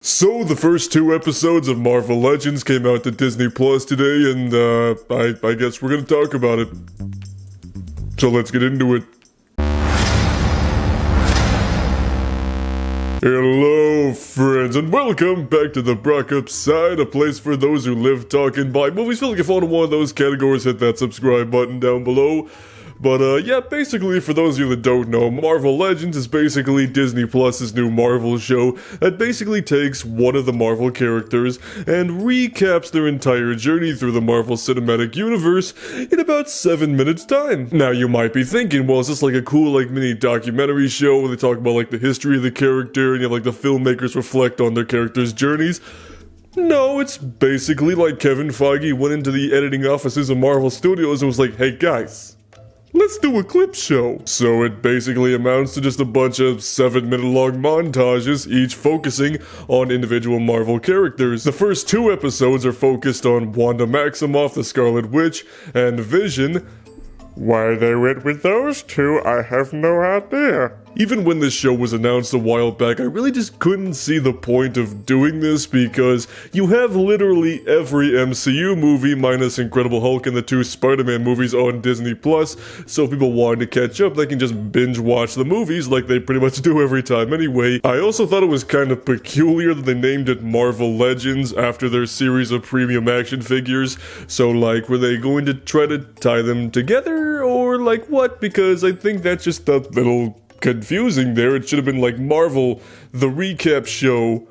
So, the first two episodes of Marvel Legends came out to Disney Plus today, and I guess we're gonna talk about it. So let's get into it. Hello, friends, and welcome back to the Brockopp side, a place for those who live, talk, and buy movies. Feel like you fall in one of those categories, hit that subscribe button down below. But, yeah, basically, for those of you that don't know, Marvel Legends is basically Disney Plus's new Marvel show that basically takes one of the Marvel characters and recaps their entire journey through the Marvel Cinematic Universe in about 7 minutes time. Now, you might be thinking, well, is this like a cool, like, mini documentary show where they talk about, like, the history of the character and you have, like, the filmmakers reflect on their characters' journeys? No, it's basically like Kevin Feige went into the editing offices of Marvel Studios and was like, hey, guys, let's do a clip show. So it basically amounts to just a bunch of 7-minute long montages, each focusing on individual Marvel characters. The first two episodes are focused on Wanda Maximoff, the Scarlet Witch, and Vision. Why they went with those two, I have no idea. Even when this show was announced a while back, I really just couldn't see the point of doing this because you have literally every MCU movie minus Incredible Hulk and the two Spider-Man movies on Disney Plus, so if people wanted to catch up, they can just binge watch the movies like they pretty much do every time anyway. I also thought it was kind of peculiar that they named it Marvel Legends after their series of premium action figures, so like, were they going to try to tie them together, or like what? Because I think that's just a little confusing there. It should have been like Marvel, the recap show,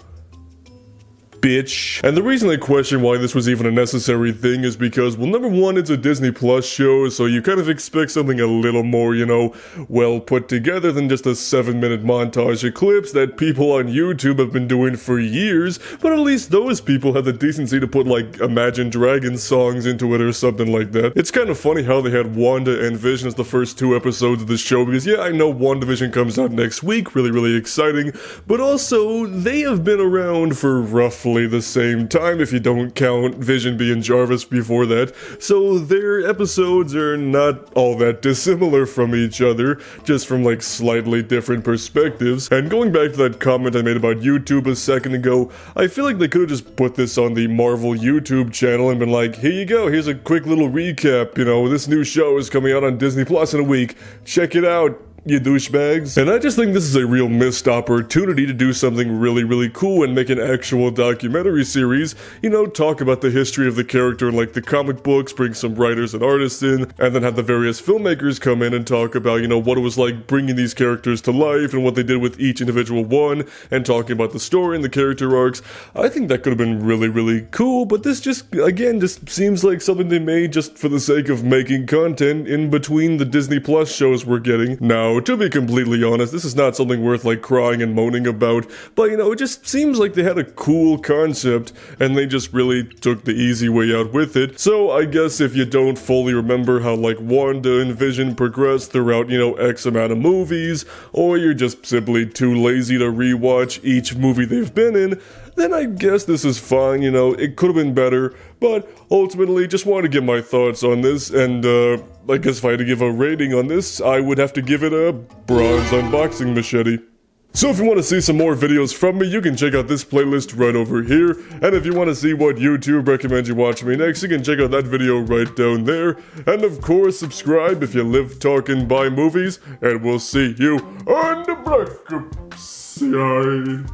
bitch. And the reason I question why this was even a necessary thing is because, well, number one, it's a Disney Plus show, so you kind of expect something a little more, you know, well put together than just a 7-minute montage of clips that people on YouTube have been doing for years, but at least those people had the decency to put, like, Imagine Dragons songs into it or something like that. It's kind of funny how they had Wanda and Vision as the first two episodes of the show, because yeah, I know WandaVision comes out next week, really exciting, but also, they have been around for roughly the same time if you don't count Vision being Jarvis before that, so their episodes are not all that dissimilar from each other, just from like slightly different perspectives. And going back to that comment I made about YouTube a second ago, I feel like they could have just put this on the Marvel YouTube channel and been like, here you go, here's a quick little recap, you know, this new show is coming out on Disney Plus in a week, check it out, you douchebags. And I just think this is a real missed opportunity to do something really cool and make an actual documentary series, you know, talk about the history of the character in like the comic books, bring some writers and artists in, and then have the various filmmakers come in and talk about, you know, what it was like bringing these characters to life and what they did with each individual one, and talking about the story and the character arcs. I think that could have been really cool, but this just, again, just seems like something they made just for the sake of making content in between the Disney Plus shows we're getting. Now, to be completely honest, this is not something worth like crying and moaning about, but you know, it just seems like they had a cool concept and they just really took the easy way out with it. So I guess if you don't fully remember how like Wanda and Vision progressed throughout, you know, X amount of movies, or you're just simply too lazy to rewatch each movie they've been in, then I guess this is fine, you know, it could have been better, but ultimately just want to get my thoughts on this, and I guess if I had to give a rating on this, I would have to give it a bronze unboxing machete. So if you want to see some more videos from me, you can check out this playlist right over here, and if you want to see what YouTube recommends you watch me next, you can check out that video right down there, and of course subscribe if you live, talk, and buy movies, and we'll see you on the Brockopp side.